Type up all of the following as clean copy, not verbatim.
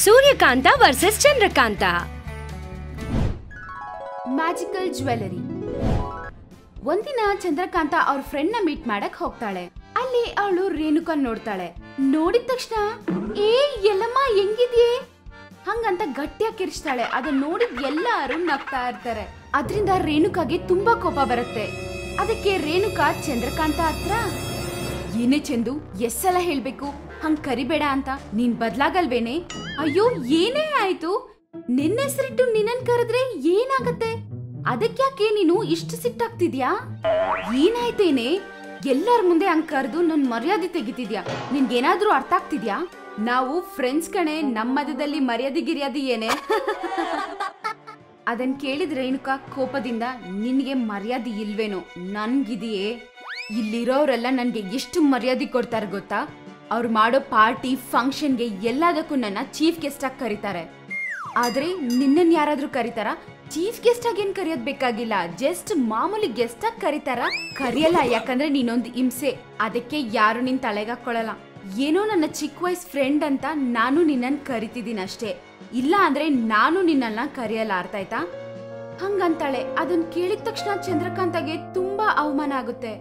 Suryakanta versus Chandrakanta. Magical jewellery. ಒಂದಿನ ಚಂದ್ರಕಾಂತ ಅವ್ರ friend ನ ಮೀಟ್ ಮಾಡಕ್ ಹೋಗ್ತಾಳೆ. ಅಲ್ಲಿ ಅವಳು ರೇಣುಕನ್ ನೋಡ್ತಾಳೆ. ನೋಡಿದ ತಕ್ಷಣ ಏ ಎಲ್ಲಮ್ಮ ಹೆಂಗಿದ್ಯೆ ಹಂಗಂತ ಗಟ್ಟಿಯಾಗಿ ಕಿರ್ಚ್ತಾಳೆ. ಅದನ್ನ ನೋಡಿ ಎಲ್ಲಾರು ನಗ್ತಾ ಇರ್ತಾರೆ. ಅದ್ರಿಂದ ರೇಣುಕಾಗೆ ತುಂಬಾ ಕೋಪ ಬರುತ್ತೆ. ಅದಕ್ಕೆ ರೇಣುಕಾ ಚಂದ್ರಕಾಂತ ಹತ್ರ, ಏನೇ ಚಂದು, ಎಸ್ಸಲ ಹೇಳ್ಬೇಕು ಹಂಗ್ ಕರಿಬೇಡ ಅಂತ, ನೀನ್ ಬದ್ಲಾಗಲ್ವೇನೆ? ಅಯ್ಯೋ ಏನೇ ಆಯ್ತು, ನಿನ್ನ ಹೆಸರಿಟ್ಟು ನಿನ್ನನ್ ಕರೆದ್ರೆ ಏನಾಗತ್ತೆ? ಅದಕ್ಯಾಕೆ ನೀನು ಇಷ್ಟು ಸಿಟ್ಟಾಗ್ತಿದ್ಯಾ? ಏನಾಯ್ತೇನೆ? ಎಲ್ಲರ ಮುಂದೆ ಹಂಗ್ ಕರೆದು ನನ್ ಮರ್ಯಾದೆ ತೆಗಿತಿದ್ಯಾ? ನಿನ್ಗೇನಾದ್ರೂ ಅರ್ಥ ಆಗ್ತಿದ್ಯಾ? ನಾವು ಫ್ರೆಂಡ್ಸ್ ಕಣೆ, ನಮ್ಮ ಮಧ್ಯದಲ್ಲಿ ಮರ್ಯಾದೆ ಗಿರ್ಯಾದೆ ಏನೇ? ಅದನ್ ಕೇಳಿದ ರೇಣುಕಾ ಕೋಪದಿಂದ, ನಿನ್ಗೆ ಮರ್ಯಾದೆ ಇಲ್ವೇನೋ? ನನ್ಗಿದೆಯೇ? ಇಲ್ಲಿರೋರೆಲ್ಲ ನನ್ಗೆ ಎಷ್ಟು ಮರ್ಯಾದೆ ಕೊಡ್ತಾರೆ ಗೊತ್ತಾ? ಅವ್ರು ಮಾಡೋ ಪಾರ್ಟಿ ಫಂಕ್ಷನ್ಗೆ ಎಲ್ಲದಕ್ಕೂ ನನ್ನ ಚೀಫ್ ಗೆಸ್ಟ್ ಆಗಿ ಕರೀತಾರೆ. ಆದ್ರೆ ನಿನ್ನನ್ ಯಾರಾದ್ರೂ ಕರೀತಾರ? ಚೀಫ್ ಗೆಸ್ಟ್ ಆಗಿ ಏನ್ ಕರೆಯೋದ್ ಬೇಕಾಗಿಲ್ಲ, ಜಸ್ಟ್ ಮಾಮೂಲಿ ಗೆಸ್ಟ್ ಆಗಿ ಕರೀತಾರ? ಕರಿಯಲ್ಲ, ಯಾಕಂದ್ರೆ ನೀನೊಂದು ಹಿಂಸೆ. ಅದಕ್ಕೆ ಯಾರು ನಿನ್ ತಲೆಗೆ ಹಾಕೊಳ್ಳಲ್ಲ. ಏನೋ ನನ್ನ ಚಿಕ್ಕ ವಯಸ್ಸು ಫ್ರೆಂಡ್ ಅಂತ ನಾನು ನಿನ್ನನ್ ಕರಿತಿದ್ದೀನಿ ಅಷ್ಟೇ, ಇಲ್ಲ ಅಂದ್ರೆ ನಾನು ನಿನ್ನನ್ನ ಕರೆಯಲ್ಲ, ಅರ್ಥ ಆಯ್ತಾ? ಹಂಗಂತಾಳೆ. ಅದನ್ ಕೇಳಿದ ತಕ್ಷಣ ಚಂದ್ರಕಾಂತಗೆ ತುಂಬಾ ಅವಮಾನ ಆಗುತ್ತೆ.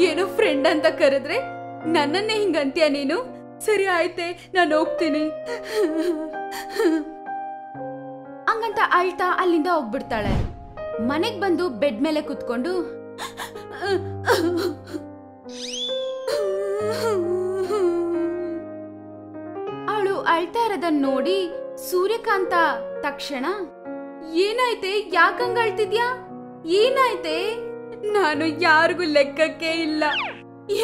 ಏನೋ ಫ್ರೆಂಡ್ ಅಂತ ಕರೆದ್ರೆ ನನ್ನನ್ನೇ ಹಿಂಗಂತ್ಯ ನೀನು? ಸರಿ ಆಯ್ತೆ, ನಾನು ಹೋಗ್ತೀನಿ ಹಂಗಂತ ಅಳ್ತಾ ಅಲ್ಲಿಂದ ಹೋಗ್ಬಿಡ್ತಾಳೆ. ಮನೆಗ್ ಬಂದು ಬೆಡ್ ಮೇಲೆ ಕುತ್ಕೊಂಡು ಅವಳು ಅಳ್ತಾ ಇರೋದನ್ನ ನೋಡಿ ಸೂರ್ಯಕಾಂತ ತಕ್ಷಣ, ಏನಾಯ್ತೆ, ಯಾಕಂಗ ಅಳ್ತಿದ್ಯಾ? ಏನಾಯ್ತೆ? ನಾನು ಯಾರಿಗೂ ಲೆಕ್ಕಕ್ಕೆ ಇಲ್ಲ,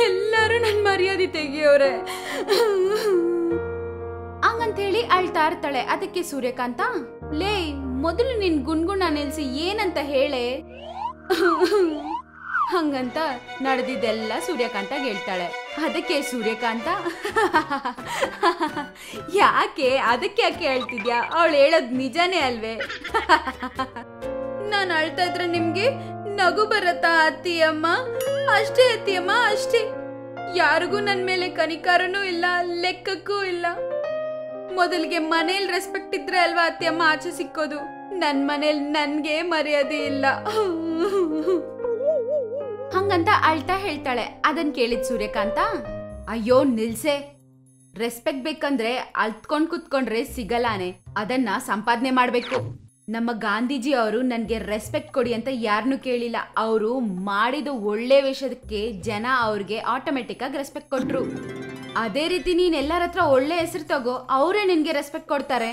ಎಲ್ಲರೂ ನನ್ ಮರ್ಯಾದೆ ತೆಗಿಯೋರೆ ಹಂಗಂತ ಹೇಳಿ ಅಳ್ತಾ ಇರ್ತಾಳೆ. ಅದಕ್ಕೆ ಸೂರ್ಯಕಾಂತ, ಲೇ ಮೊದಲು ನಿನ್ ಗುಣ್ಗುಣ ನಿಲ್ಸಿ ಏನಂತ ಹೇಳೆ ಹಂಗಂತ ನಡೆದಿದ್ದೆಲ್ಲ ಸೂರ್ಯಕಾಂತ ಹೇಳ್ತಾಳೆ. ಅದಕ್ಕೆ ಸೂರ್ಯಕಾಂತ, ಯಾಕೆ ಅದಕ್ಕೆ ಯಾಕೆ ಹೇಳ್ತಿದ್ಯಾ? ಅವಳು ಹೇಳೋದ್ ನಿಜಾನೇ ಅಲ್ವೇ? ನಾನು ಅಳ್ತಾ ಇದ್ರೆ ನಿಮ್ಗೆ ನಗು ಬರತ್ತಾ ಅತ್ತಿಯಮ್ಮ? ಅಷ್ಟೇ ಅತ್ತಿಯಮ್ಮ, ಅಷ್ಟೇ. ಯಾರಿಗೂ ನನ್ ಮೇಲೆ ಕನಿಕಾರನೂ ಇಲ್ಲ, ಲೆಕ್ಕಕ್ಕೂ ಇಲ್ಲ. ಮೊದಲಿಗೆ ಮನೇಲಿ ರೆಸ್ಪೆಕ್ಟ್ ಇದ್ರೆ ಅಲ್ವಾ ಅತ್ತಿಯಮ್ಮ ಆಚೆ ಸಿಕ್ಕೋದು? ನನ್ ಮನೇಲಿ ನನ್ಗೆ ಮರ್ಯಾದೆ ಇಲ್ಲ ಹಂಗಂತ ಅಳ್ತಾ ಹೇಳ್ತಾಳೆ. ಅದನ್ ಕೇಳಿದ್ ಸೂರ್ಯಕಾಂತ, ಅಯ್ಯೋ ನಿಲ್ಸೆ, ರೆಸ್ಪೆಕ್ಟ್ ಬೇಕಂದ್ರೆ ಅಳ್ತ್ಕೊಂಡ್ ಕುತ್ಕೊಂಡ್ರೆ ಸಿಗಲಾನೆ, ಅದನ್ನ ಸಂಪಾದನೆ ಮಾಡ್ಬೇಕು. ನಮ್ಮ ಗಾಂಧೀಜಿ ಅವರು ನನ್ಗೆ ರೆಸ್ಪೆಕ್ಟ್ ಕೊಡಿ ಅಂತ ಯಾರನ್ನೂ ಕೇಳಿಲ್ಲ. ಅವರು ಮಾಡಿದ ಒಳ್ಳೆ ವಿಷಯಕ್ಕೆ ಜನ ಅವ್ರಿಗೆ ಆಟೋಮೆಟಿಕ್ ಆಗಿ ರೆಸ್ಪೆಕ್ಟ್ ಕೊಟ್ರು. ಅದೇ ರೀತಿ ನೀನ್ ಎಲ್ಲರ ಹತ್ರ ಒಳ್ಳೆ ಹೆಸರು ತಗೋ, ಅವರೇ ನಿನ್ಗೆ ರೆಸ್ಪೆಕ್ಟ್ ಕೊಡ್ತಾರೆ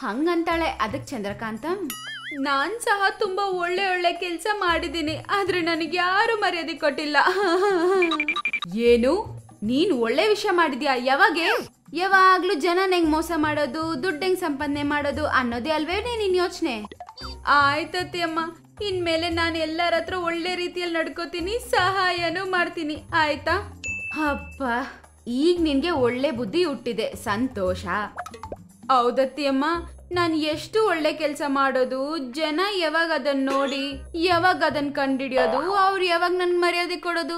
ಹಂಗಂತಾಳೆ. ಅದಕ್ ಚಂದ್ರಕಾಂತ, ನಾನ್ ಸಹ ತುಂಬಾ ಒಳ್ಳೆ ಒಳ್ಳೆ ಕೆಲ್ಸ ಮಾಡಿದೀನಿ, ಆದ್ರೆ ನನಗೆ ಯಾರು ಮರ್ಯಾದೆ ಕೊಟ್ಟಿಲ್ಲ. ಏನು? ನೀನ್ ಒಳ್ಳೆ ವಿಷಯ ಮಾಡಿದ್ಯಾ? ಯಾವಾಗೆ? ಯಾವಾಗ್ಲೂ ಜನನ ಹೆಂಗ್ ಮೋಸ ಮಾಡೋದು, ದುಡ್ಡು ಹೆಂಗ್ ಸಂಪಾದನೆ ಮಾಡೋದು ಅನ್ನೋದೇ ಅಲ್ವೇ ನಿನ್ ಯೋಚನೆ? ಆಯ್ತತಿ ಅಮ್ಮ, ಇನ್ಮೇಲೆ ನಾನು ಎಲ್ಲರ ಹತ್ರ ಒಳ್ಳೆ ರೀತಿಯಲ್ಲಿ ನಡ್ಕೋತೀನಿ, ಸಹಾಯನೂ ಮಾಡ್ತೀನಿ, ಆಯ್ತಾ? ಅಪ್ಪ, ಈಗ ನಿನ್ಗೆ ಒಳ್ಳೆ ಬುದ್ಧಿ ಹುಟ್ಟಿದೆ, ಸಂತೋಷ. ಹೌದತ್ತಿ ಅಮ್ಮ, ನಾನು ಎಷ್ಟು ಒಳ್ಳೆ ಕೆಲಸ ಮಾಡೋದು, ಜನ ಯಾವಾಗ ಅದನ್ನ ನೋಡಿ ಯಾವಾಗ ಅದನ್ನ ಕಂಡಿಡಿಯೋದು, ಅವ್ರು ಯಾವಾಗ ನನ್ ಮರ್ಯಾದೆ ಕೊಡೋದು?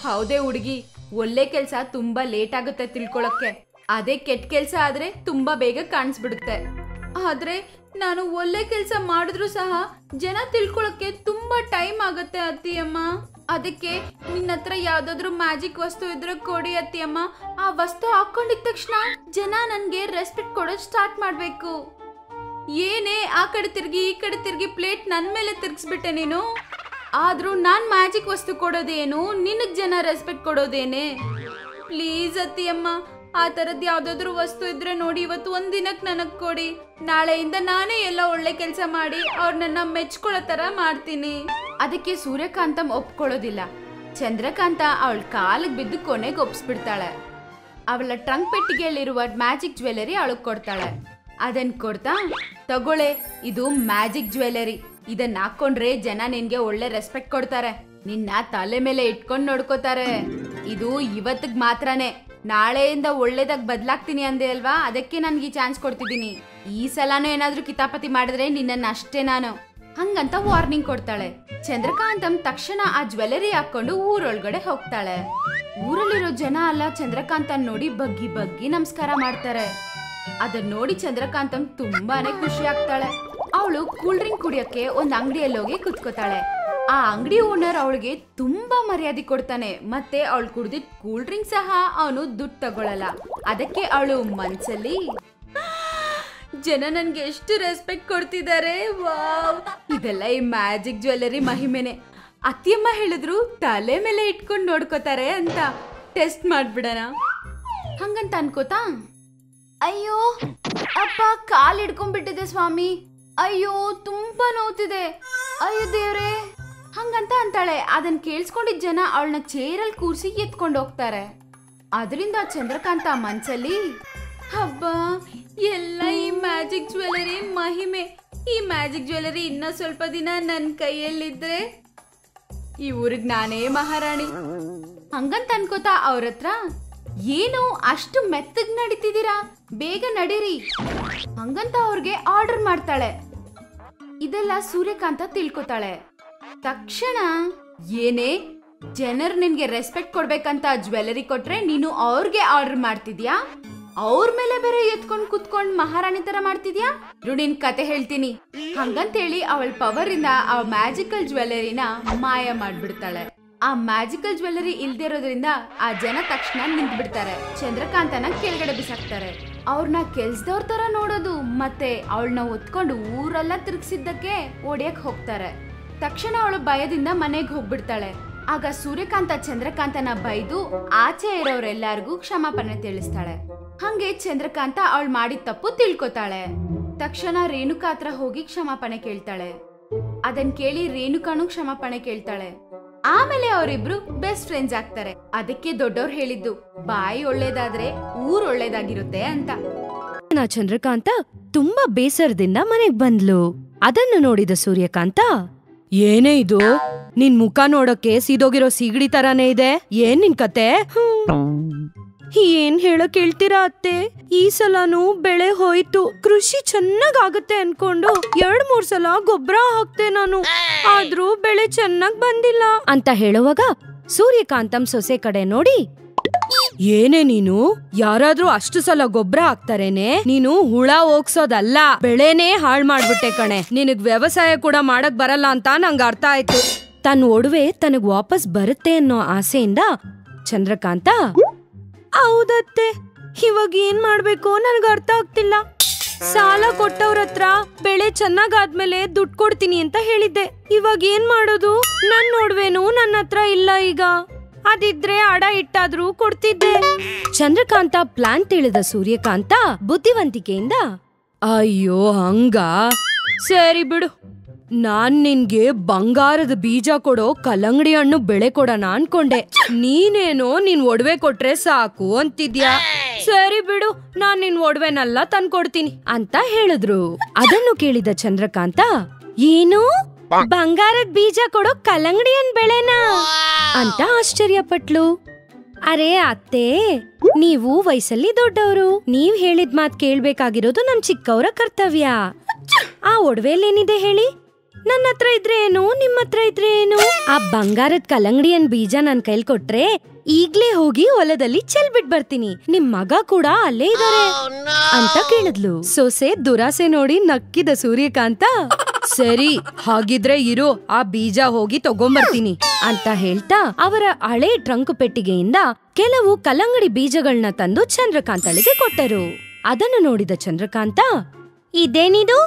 ಹೌದೇ ಹುಡುಗಿ, ಒಳ್ಳೆ ಕೆಲ್ಸ ತುಂಬಾ ಲೇಟ್ ಆಗುತ್ತೆ ತಿಳ್ಕೊಳಕ್ಕೆ, ಅದೇ ಕೆಟ್ಟ ಕೆಲ್ಸ ಆದ್ರೆ ತುಂಬಾ ಬೇಗ ಕಾಣಿಸ್ಬಿಡುತ್ತೆ. ಆದ್ರೆ ನಾನು ಒಳ್ಳೆ ಕೆಲ್ಸ ಮಾಡಿದ್ರು ಸಹ ಜನ ತಿಳ್ಕೊಳಕ್ಕೆ ತುಂಬಾ ಟೈಮ್ ಆಗುತ್ತೆ ಅತ್ತಿಯಮ್ಮ. ಅದಕ್ಕೆ ನಿನ್ನ ಹತ್ರ ಯಾವ್ದಾದ್ರು ಮ್ಯಾಜಿಕ್ ವಸ್ತು ಇದ್ರೆ ಕೊಡಿ ಅತ್ತಿಯಮ್ಮ. ಆ ವಸ್ತು ಹಾಕೊಂಡಿದ ತಕ್ಷಣ ಜನ ನನ್ಗೆ ರೆಸ್ಪೆಕ್ಟ್ ಕೊಡೋದ್ ಸ್ಟಾರ್ಟ್ ಮಾಡ್ಬೇಕು. ಏನೇ ಆ ಕಡೆ ತಿರ್ಗಿ ಈ ಕಡೆ ತಿರ್ಗಿ ಪ್ಲೇಟ್ ನನ್ ಮೇಲೆ ತಿರ್ಗಿಸ್ಬಿಟ್ಟೆ ನೀನು? ಆದ್ರೂ ನಾನ್ ಮ್ಯಾಜಿಕ್ ವಸ್ತು ಕೊಡೋದೇನು, ನಿನಗ್ ಜನ ರೆಸ್ಪೆಕ್ಟ್ ಕೊಡೋದೇನೆ? ಪ್ಲೀಸ್ ಅತ್ತಿಯಮ್ಮ, ಆ ತರದ್ ಯಾವ್ದಾದ್ರು ವಸ್ತು ಇದ್ರೆ ನೋಡಿ ಇವತ್ತು ಒಂದಿನಕ್ ನನಗ್ ಕೊಡಿ. ನಾಳೆಯಿಂದ ನಾನೇ ಎಲ್ಲ ಒಳ್ಳೆ ಕೆಲ್ಸ ಮಾಡಿ ಅವ್ರ ನನ್ನ ಮೆಚ್ಕೊಳ್ಳೋ ತರ ಮಾಡ್ತೀನಿ. ಅದಕ್ಕೆ ಸೂರ್ಯಕಾಂತ ಒಪ್ಕೊಳ್ಳೋದಿಲ್ಲ. ಚಂದ್ರಕಾಂತ ಅವಳ ಕಾಲಿಗೆ ಬಿದ್ದು ಕೊನೆಗೆ ಒಪ್ಸ್ಬಿಡ್ತಾಳೆ. ಅವಳ ಟ್ರಂಕ್ ಪೆಟ್ಟಿಗೆಯಲ್ಲಿರುವ ಮ್ಯಾಜಿಕ್ ಜ್ಯುವೆಲರಿ ಅವಳಗ್ ಕೊಡ್ತಾಳೆ. ಅದನ್ ಕೊಡ್ತಾ, ತಗೊಳ್ಳೆ, ಇದು ಮ್ಯಾಜಿಕ್ ಜ್ಯುವೆಲರಿ, ಇದನ್ನ ಹಾಕೊಂಡ್ರೆ ಜನ ನಿನ್ಗೆ ಒಳ್ಳೆ ರೆಸ್ಪೆಕ್ಟ್ ಕೊಡ್ತಾರೆ, ನಿನ್ನ ತಲೆ ಮೇಲೆ ಇಟ್ಕೊಂಡ್ ನೋಡ್ಕೋತಾರೆ. ಇದು ಇವತ್ತಿಗೆ ಮಾತ್ರನೇ, ನಾಳೆಯಿಂದ ಒಳ್ಳೇದಾಗ ಬದ್ಲಾಗ್ತೀನಿ ಅಂದೆ ಅಲ್ವಾ, ಅದಕ್ಕೆ ನನ್ಗೆ ಈ ಚಾನ್ಸ್ ಕೊಡ್ತಿದ್ದೀನಿ. ಈ ಸಲನೂ ಏನಾದ್ರೂ ಕಿತಾಪತಿ ಮಾಡಿದ್ರೆ ನಿನ್ನನ್ನ ಅಷ್ಟೇ ನಾನು ಹಂಗಂತ ವಾರ್ನಿಂಗ್ ಕೊಡ್ತಾಳೆ. ಚಂದ್ರಕಾಂತಂ ತಕ್ಷಣ ಆ ಜ್ಯುವೆಲರಿ ಹಾಕೊಂಡು ಊರೊಳಗಡೆ ಹೋಗ್ತಾಳೆ. ಊರಲ್ಲಿರೋ ಜನ ಎಲ್ಲ ಚಂದ್ರಕಾಂತನ್ ನೋಡಿ ಬಗ್ಗಿ ಬಗ್ಗಿ ನಮಸ್ಕಾರ ಮಾಡ್ತಾರೆ. ಅದನ್ನ ನೋಡಿ ಚಂದ್ರಕಾಂತಂ ತುಂಬಾನೇ ಖುಷಿ ಆಗ್ತಾಳೆ. ಅವಳು ಕೂಲ್ ಡ್ರಿಂಕ್ ಕುಡಿಯಕ್ಕೆ ಒಂದ್ ಅಂಗಡಿಯಲ್ಲಿ ಹೋಗಿ ಕುತ್ಕೋತಾಳೆ. ಆ ಅಂಗಡಿ ಓನರ್ ಅವಳಿಗೆ ತುಂಬಾ ಮರ್ಯಾದೆ ಕೊಡ್ತಾನೆ. ಮತ್ತೆ ಅವಳು ಕುಡ್ದಿದ್ ಕೂಲ್ ಡ್ರಿಂಕ್ ಸಹ ಅವನು ದುಡ್ಡು ತಗೊಳಲ್ಲ. ಅದಕ್ಕೆ ಅವಳು ಮನ್ಸಲ್ಲಿ, ಜನ ನನ್ಗೆ ಎಷ್ಟು ರೆಸ್ಪೆಕ್ಟ್ ಕೊಡ್ತಿದ್ದಾರೆ, ವಾವ್, ಇದೆಲ್ಲ ಈ ಮ್ಯಾಜಿಕ್ ಜ್ಯುವೆಲ್ಲರಿ ಮಹಿಮೆನೆ. ಅತ್ತಿಯಮ್ಮ ಹೇಳಿದ್ರು ತಲೆ ಮೇಲೆ ಇಟ್ಕೊಂಡು ನೋಡ್ಕೋತಾರೆ ಅಂತ. ಟೆಸ್ಟ್ ಮಾಡ್ಬಿಡಣ ಹಂಗಂತ ಅನ್ಕೋತಾ, ಅಯ್ಯೋ ಅಪ್ಪ ಕಾಲ್ ಹಿಡ್ಕೊಂಡ್ಬಿಟ್ಟಿದೆ ಸ್ವಾಮಿ, ಅಯ್ಯೋ ತುಂಬಾ ನೋವ್ತಿದೆ, ಅಯ್ಯೋ ದೇವ್ರೆ ಹಂಗಂತ ಅಂತಾಳೆ. ಅದನ್ನ ಕೇಳಿಸ್ಕೊಂಡಿದ್ ಜನ ಅವಳನ್ನ ಚೇರಲ್ಲಿ ಕೂರ್ಸಿ ಎತ್ಕೊಂಡು ಹೋಗ್ತಾರೆ. ಅದರಿಂದ ಚಂದ್ರಕಾಂತ ಮನ್ಸಲ್ಲಿ, ಹಬ್ಬ ಎಲ್ಲ ಈ ಮ್ಯಾಜಿಕ್ ಜ್ಯುವೆಲ್ಲರಿ ಮಹಿಮೆ. ಈ ಮ್ಯಾಜಿಕ್ ಜ್ಯುವೆಲ್ಲರಿ ಇನ್ನ ಸ್ವಲ್ಪ ದಿನ ನನ್ನ ಕೈಯಲ್ಲಿದ್ರೆ ಈ ಊರಿಗೆ ನಾನೇ ಮಹಾರಾಣಿ ಹಂಗಂತ ಅನ್ಕೋತಾ ಅವ್ರ ಹತ್ರ, ಏನು ಅಷ್ಟು ಮೆತ್ತಗ್ ನಡೀತಿದ್ದೀರಾ, ಬೇಗ ನಡೀರಿ ಹಂಗಂತ ಅವ್ರಿಗೆ ಆರ್ಡರ್ ಮಾಡ್ತಾಳೆ. ಇದೆಲ್ಲ ಸೂರ್ಯಕಾಂತ ತಿಳ್ಕೊತಾಳೆ. ತಕ್ಷಣ, ಏನೇ ಜನರು ನಿನ್ಗೆ ರೆಸ್ಪೆಕ್ಟ್ ಕೊಡ್ಬೇಕಂತ ಜ್ಯುವೆಲ್ಲರಿ ಕೊಟ್ರೆ ನೀನು ಅವ್ರಿಗೆ ಆರ್ಡರ್ ಮಾಡ್ತಿದ್ಯಾ, ಅವ್ರ ಮೇಲೆ ಬೇರೆ ಎತ್ಕೊಂಡ್ ಕುತ್ಕೊಂಡ್ ಮಹಾರಾಣಿ ತರ ಮಾಡ್ತಿದ್ಯಾ, ನಿನ್ ಕತೆ ಹೇಳ್ತೀನಿ ಹಂಗಂತೇಳಿ ಅವಳ ಪವರ್ ಇಂದ ಆ ಮ್ಯಾಜಿಕಲ್ ಜ್ಯುವೆಲ್ಲರಿನ ಮಾಯ ಮಾಡ್ಬಿಡ್ತಾಳೆ. ಆ ಮ್ಯಾಜಿಕಲ್ ಜ್ಯುವೆಲ್ಲರಿ ಇಲ್ದಿರೋದ್ರಿಂದ ಆ ಜನ ತಕ್ಷಣ ನಿಂತ್ ಬಿಡ್ತಾರೆ. ಚಂದ್ರಕಾಂತನ ಕೆಳಗಡೆ ಬಿಸಾಕ್ತಾರೆ. ಅವ್ರನ್ನ ಕೆಲ್ಸದವ್ರ ತರ ನೋಡೋದು ಮತ್ತೆ ಅವಳನ್ನ ಒತ್ಕೊಂಡು ಊರೆಲ್ಲ ತಿರುಗಿಸಿದ್ದಕ್ಕೆ ಓಡಿಯಕ್ ಹೋಗ್ತಾರೆ. ತಕ್ಷಣ ಅವಳು ಭಯದಿಂದ ಮನೆಗೆ ಹೋಗ್ಬಿಡ್ತಾಳೆ. ಆಗ ಸೂರ್ಯಕಾಂತ ಚಂದ್ರಕಾಂತನ ಬೈದು ಆಚೆ ಇರೋರೆಲ್ಲರಿಗೂ ಕ್ಷಮಾಪಣೆ ತಿಳಿಸ್ತಾಳೆ. ಹಂಗೆ ಚಂದ್ರಕಾಂತ ಅವಳು ಮಾಡಿದ ತಪ್ಪು ತಿಳ್ಕೊತಾಳೆ. ತಕ್ಷಣ ರೇಣುಕಾ ಹತ್ರ ಹೋಗಿ ಕ್ಷಮಾಪಣೆ ಕೇಳ್ತಾಳೆ. ಅದನ್ ಕೇಳಿ ರೇಣುಕಾನು ಕ್ಷಮಾಪಣೆ ಕೇಳ್ತಾಳೆ. ಆಮೇಲೆ ಅವರಿಬ್ರು ಬೆಸ್ಟ್ ಫ್ರೆಂಡ್ಸ್ ಆಗ್ತಾರೆ. ಅದಕ್ಕೆ ದೊಡ್ಡವ್ರು ಹೇಳಿದ್ದು, ಬಾಯಿ ಒಳ್ಳೇದಾದ್ರೆ ಊರ್ ಒಳ್ಳೇದಾಗಿರುತ್ತೆ ಅಂತ. ಚಂದ್ರಕಾಂತ ತುಂಬಾ ಬೇಸರದಿಂದ ಮನೆಗ್ ಬಂದ್ಲು. ಅದನ್ನು ನೋಡಿದ ಸೂರ್ಯಕಾಂತ, ಏನೇ ಇದು, ನಿನ್ ಮುಖ ನೋಡಕ್ಕೆ ಸೀದೋಗಿರೋ ಸೀಗಡಿ ತರಾನೇ ಇದೆ, ಏನ್ ನಿನ್ ಕತೆ? ಏನ್ ಹೇಳಕ್ ಹೇಳ್ತೀರಾ ಅತ್ತೆ, ಈ ಸಲನೂ ಬೆಳೆ ಹೋಯ್ತು. ಕೃಷಿ ಚೆನ್ನಾಗಾಗತ್ತೆ ಅನ್ಕೊಂಡು 2-3 ಸಲ ಗೊಬ್ಬರ ಹಾಕ್ತೆ ನಾನು, ಆದ್ರೂ ಬೆಳೆ ಚೆನ್ನಾಗ್ ಬಂದಿಲ್ಲ ಅಂತ ಹೇಳುವಾಗ ಸೂರ್ಯಕಾಂತಂ ಸೊಸೆ ಕಡೆ ನೋಡಿ, ಏನೇ ನೀನು, ಯಾರಾದ್ರೂ ಅಷ್ಟು ಸಲ ಗೊಬ್ಬರ ಹಾಕ್ತಾರೇನೆ, ನೀನು ಹುಳ ಹೋಗ್ಸೋದಲ್ಲ, ಬೆಳೆನೇ ಹಾಳ್ ಮಾಡ್ಬಿಟ್ಟೆ ಕಣೆ, ನಿನಗ್ ವ್ಯವಸಾಯ ಕೂಡ ಮಾಡಕ್ ಬರಲ್ಲ ಅಂತ ನಂಗೆ ಅರ್ಥ ಆಯ್ತು. ತನ್ನ ಒಡವೆ ತನಗ್ ವಾಪಸ್ ಬರುತ್ತೆ ಅನ್ನೋ ಆಸೆಯಿಂದ ಚಂದ್ರಕಾಂತ, ಹೌದತ್ತೆ, ಇವಾಗ ಏನ್ ಮಾಡ್ಬೇಕು ನನಗ ಅರ್ಥ ಆಗ್ತಿಲ್ಲ. ಸಾಲ ಕೊಟ್ಟವ್ರತ್ರ ಬೆಳೆ ಚೆನ್ನಾಗಾದ್ಮೇಲೆ ದುಡ್ಡು ಕೊಡ್ತೀನಿ ಅಂತ ಹೇಳಿದ್ದೆ, ಇವಾಗ ಏನ್ ಮಾಡೋದು? ನನ್ ನೋಡ್ವೇನು ನನ್ನ ಹತ್ರ ಇಲ್ಲ, ಈಗ ಅದಿದ್ರೆ ಅಡ ಇಟ್ಟಾದ್ರೂ ಕೊಡ್ತಿದ್ದೆ. ಚಂದ್ರಕಾಂತ ಪ್ಲಾನ್ ತಿಳಿದ ಸೂರ್ಯಕಾಂತ ಬುದ್ಧಿವಂತಿಕೆಯಿಂದ, ಅಯ್ಯೋ ಹಂಗ, ಸರಿ ಬಿಡು, ನಾನ್ ನಿನ್ಗೆ ಬಂಗಾರದ ಬೀಜ ಕೊಡೋ ಕಲ್ಲಂಗಡಿ ಹಣ್ಣು ಬೆಳೆ ಕೊಡೋಣ ಅನ್ಕೊಂಡೆ, ನೀನೇನೋ ನಿನ್ ಒಡವೆ ಕೊಟ್ರೆ ಸಾಕು ಅಂತಿದ್ಯಾ. ಸರಿ ಬಿಡು, ನಾನ್ ನಿನ್ ಒಡವೆನೆಲ್ಲ ತಂದ್ಕೊಡ್ತೀನಿ ಅಂತ ಹೇಳಿದ್ರು. ಅದನ್ನು ಕೇಳಿದ ಚಂದ್ರಕಾಂತ, ಏನು ಬಂಗಾರದ ಬೀಜ ಕೊಡೋ ಕಲ್ಲಂಗಡಿ ಹಣ್ಣು ಬೆಳೆನಾ ಅಂತ ಆಶ್ಚರ್ಯಪಟ್ಲು. ಅರೆ ಅತ್ತೆ, ನೀವು ವಯಸ್ಸಲ್ಲಿ ದೊಡ್ಡವರು, ನೀವ್ ಹೇಳಿದ ಮಾತ್ ಕೇಳ್ಬೇಕಾಗಿರೋದು ನಮ್ ಚಿಕ್ಕವರ ಕರ್ತವ್ಯ. ಆ ಒಡವೆಯಲ್ಲೇನಿದೆ ಹೇಳಿ? ನನ್ನ ಹತ್ರ ಇದ್ರೆ ಏನು, ನಿಮ್ಮ ಹತ್ರ ಇದ್ರೆ ಏನು? ಆ ಬಂಗಾರದ ಕಲ್ಲಂಗಡಿಯನ್ ಬೀಜ ನನ್ ಕೈಲ್ ಕೊಟ್ರೆ ಈಗ್ಲೇ ಹೋಗಿ ಹೊಲದಲ್ಲಿ ಚೆಲ್ಬಿಟ್ ಬರ್ತೀನಿ, ನಿಮ್ ಮಗ ಕೂಡ ಅಲ್ಲೇ ಇದಾರೆ ಅಂತ ಕೇಳಿದ್ಲು. ಸೊಸೆ ದುರಾಸೆ ನೋಡಿ ನಕ್ಕಿದ ಸೂರ್ಯಕಾಂತ, ಸರಿ ಹಾಗಿದ್ರೆ ಇರು, ಆ ಬೀಜ ಹೋಗಿ ತಗೊಂಬರ್ತೀನಿ ಅಂತ ಹೇಳ್ತಾ ಅವರ ಹಳೆ ಟ್ರಂಕ್ ಪೆಟ್ಟಿಗೆಯಿಂದ ಕೆಲವು ಕಲ್ಲಂಗಡಿ ಬೀಜಗಳನ್ನ ತಂದು ಚಂದ್ರಕಾಂತಳಿಗೆ ಕೊಟ್ಟರು. ಅದನ್ನು ನೋಡಿದ ಚಂದ್ರಕಾಂತ, ಇದೇನಿದು?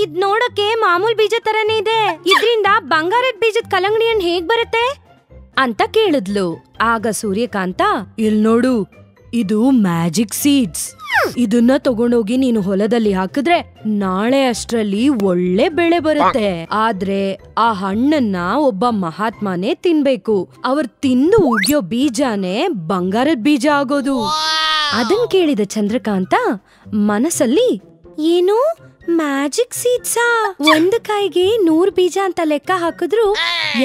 ಇದ್ ನೋಡಕ್ಕೆ ಮಾಮೂಲ್ ಬೀಜ ತರನೇ ಇದೆ, ಇದ್ರಿಂದ ಬಂಗಾರದ ಬೀಜದ ಕಲ್ಲಂಗಡಿ ಹಣ್ಣು ಹೇಗ್ ಬರುತ್ತೆ ಅಂತ ಕೇಳಿದ್ಲು. ಆಗ ಸೂರ್ಯಕಾಂತ, ಇಲ್ ನೋಡು, ಇದು ಮ್ಯಾಜಿಕ್ ಸೀಡ್ಸ್, ಇದನ್ನ ತಗೊಂಡೋಗಿ ನೀನು ಹೊಲದಲ್ಲಿ ಹಾಕಿದ್ರೆ ನಾಳೆ ಅಷ್ಟ್ರಲ್ಲಿ ಒಳ್ಳೆ ಬೆಳೆ ಬರುತ್ತೆ. ಆದ್ರೆ ಆ ಹಣ್ಣನ್ನ ಒಬ್ಬ ಮಹಾತ್ಮನೇ ತಿನ್ಬೇಕು, ಅವ್ರು ತಿಂದು ಉಗಿಯೋ ಬೀಜಾನೇ ಬಂಗಾರದ ಬೀಜ ಆಗೋದು. ಅದನ್ ಕೇಳಿದ ಚಂದ್ರಕಾಂತ ಮನಸ್ಸಲ್ಲಿ, ಏನು ಮ್ಯಾಜಿಕ್ ಸೀಡ್ಸಾ? ಒಂದ್ ಕಾಯಿಗೆ 100 ಬೀಜ ಅಂತ ಲೆಕ್ಕ ಹಾಕಿದ್ರು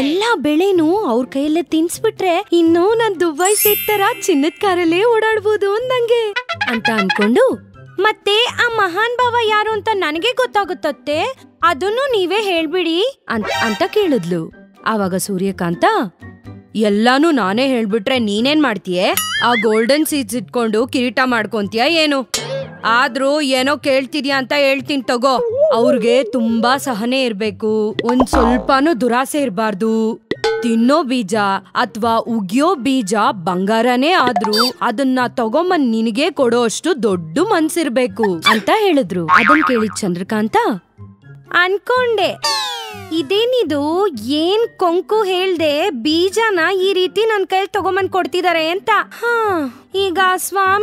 ಎಲ್ಲಾ ಬೆಳೆನೂ ಅವ್ರ ಕೈಯಲ್ಲೇ ತಿನ್ಸ್ಬಿಟ್ರೆ ಇನ್ನು ನಾನ್ ದುಬೈ ಸೀಟ್ ತರ ಚಿನ್ನದ ಕಾರಲ್ಲೇ ಓಡಾಡ್ಬೋದು ಅಂದಂಗೆ ಅಂತ ಅನ್ಕೊಂಡು, ಮತ್ತೆ ಆ ಮಹಾನ್ ಭಾವ ಯಾರು ಅಂತ ನನಗೆ ಗೊತ್ತಾಗುತ್ತತ್ತೆ, ಅದನ್ನು ನೀವೇ ಹೇಳ್ಬಿಡಿ ಅಂತ ಕೇಳಿದ್ಲು. ಆವಾಗ ಸೂರ್ಯಕಾಂತ, ಎಲ್ಲಾನು ನಾನೇ ಹೇಳ್ಬಿಟ್ರೆ ನೀನೇನ್ ಮಾಡ್ತೀಯೇ? ಆ ಗೋಲ್ಡನ್ ಸೀಡ್ಸ್ ಇಟ್ಕೊಂಡು ಕಿರೀಟ ಮಾಡ್ಕೊಂತೀಯ ಏನು ಆದ್ರೂ ಏನೋ ಕೇಳ್ತಿದ್ಯಾ ಅಂತ ಹೇಳ್ತೀನಿ ತಗೋ. ಅವ್ರಿಗೆ ತುಂಬಾ ಸಹನೆ ಇರ್ಬೇಕು, ಒಂದ್ ಸ್ವಲ್ಪನೂ ದುರಾಸೆ ಇರ್ಬಾರ್ದು. ತಿನ್ನೋ ಬೀಜ ಅಥವಾ ಉಗಿಯೋ ಬೀಜ ಬಂಗಾರನೇ ಆದ್ರೂ ಅದನ್ನ ತಗೊಂಬಂದ್ ನಿನಗೆ ಕೊಡೋ ಅಷ್ಟು ದೊಡ್ಡ ಮನ್ಸಿರ್ಬೇಕು ಅಂತ ಹೇಳಿದ್ರು. ಅದನ್ ಕೇಳಿದ್ ಚಂದ್ರಕಾಂತ ಅನ್ಕೊಂಡೆ, ಇದೇನಿದು ಏನ್ ಕೊಂಕು ಹೇಳ್ದೆ ಬೀಜನ ಈ ರೀತಿ ನನ್ ಕೈಲಿ ತಗೊಂಬಂದ್ ಕೊಡ್ತಿದಾರೆ ಅಂತ. ಈಗ ಸ್ವಾಮಿ